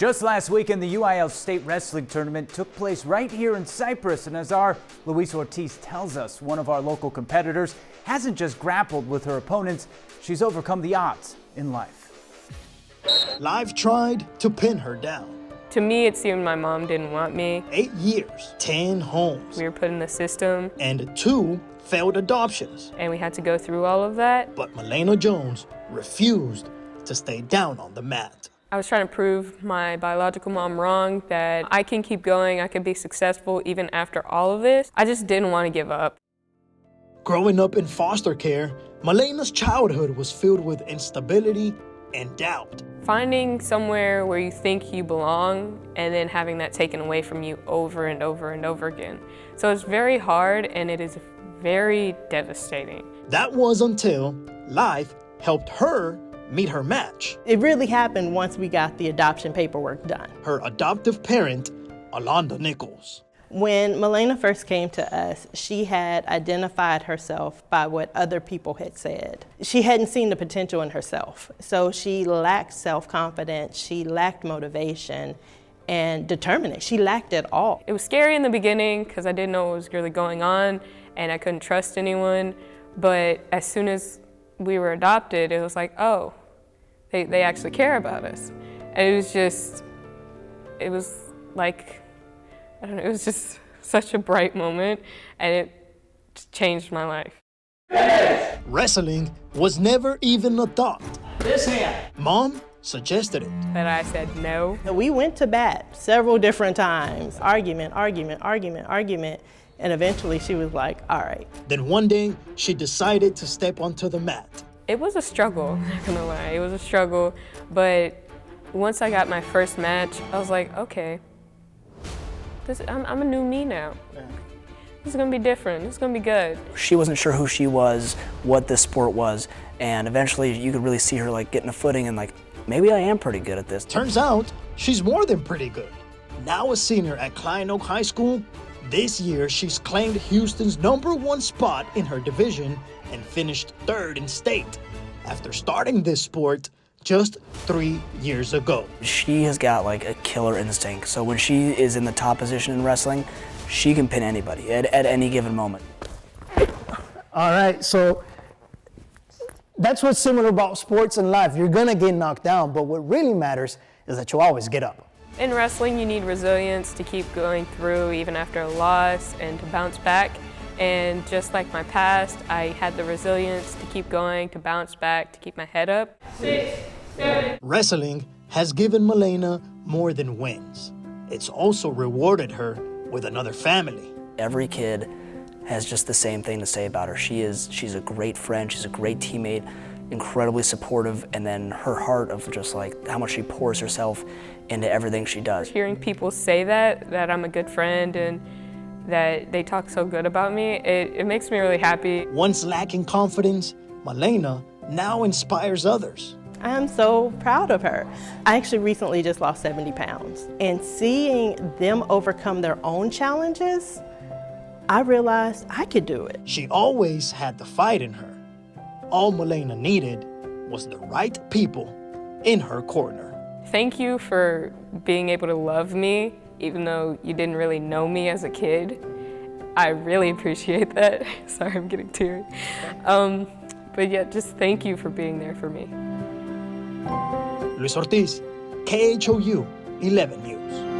Just last weekend, the UIL State Wrestling Tournament took place right here in Cyprus, and as our Luis Ortiz tells us, one of our local competitors hasn't just grappled with her opponents, she's overcome the odds in life. Life tried to pin her down. To me, it seemed my mom didn't want me. 8 years, 10 homes. We were put in the system. And 2 failed adoptions. And we had to go through all of that. But Malaina Jones refused to stay down on the mat. I was trying to prove my biological mom wrong, that I can keep going, I can be successful even after all of this. I just didn't want to give up. Growing up in foster care, Malaina's childhood was filled with instability and doubt. Finding somewhere where you think you belong and then having that taken away from you over and over and over again. So it's very hard and it is very devastating. That was until life helped her meet her match. It really happened once we got the adoption paperwork done. Her adoptive parent, Alonda Nichols. When Malaina first came to us, she had identified herself by what other people had said. She hadn't seen the potential in herself, so she lacked self-confidence, she lacked motivation and determination. She lacked it all. It was scary in the beginning because I didn't know what was really going on and I couldn't trust anyone, but as soon as we were adopted, it was like, oh, they actually care about us. And it was like, I don't know, it was just such a bright moment and it just changed my life. Wrestling was never even a thought. This hand. Mom suggested it. But I said no. We went to bat several different times. Argument, and eventually she was like, all right. Then one day, she decided to step onto the mat. It was a struggle, I'm not gonna lie. It was a struggle, but once I got my first match, I was like, okay, I'm a new me now. This is gonna be different, this is gonna be good. She wasn't sure who she was, what this sport was, and eventually you could really see her like getting a footing and like, maybe I am pretty good at this. Turns out, she's more than pretty good. Now a senior at Klein Oak High School, this year she's claimed Houston's #1 spot in her division and finished 3rd in state after starting this sport just 3 years ago. She has got like a killer instinct, so when she is in the top position in wrestling, she can pin anybody at any given moment. All right, so that's what's similar about sports and life. You're gonna get knocked down, but what really matters is that you always get up. In wrestling, you need resilience to keep going through even after a loss and to bounce back. And just like my past, I had the resilience to keep going, to bounce back, to keep my head up. 6, 7. Wrestling has given Malaina more than wins. It's also rewarded her with another family. Every kid has just the same thing to say about her. She's a great friend, she's a great teammate, incredibly supportive, and then her heart of just like how much she pours herself into everything she does. Hearing people say that I'm a good friend and that they talk so good about me, it makes me really happy. Once lacking confidence, Malaina now inspires others. I'm so proud of her. I actually recently just lost 70 pounds. And seeing them overcome their own challenges, I realized I could do it. She always had the fight in her. All Malaina needed was the right people in her corner. Thank you for being able to love me, even though you didn't really know me as a kid. I really appreciate that. Sorry, I'm getting teary. But yeah, just thank you for being there for me. Luis Ortiz, KHOU 11 News.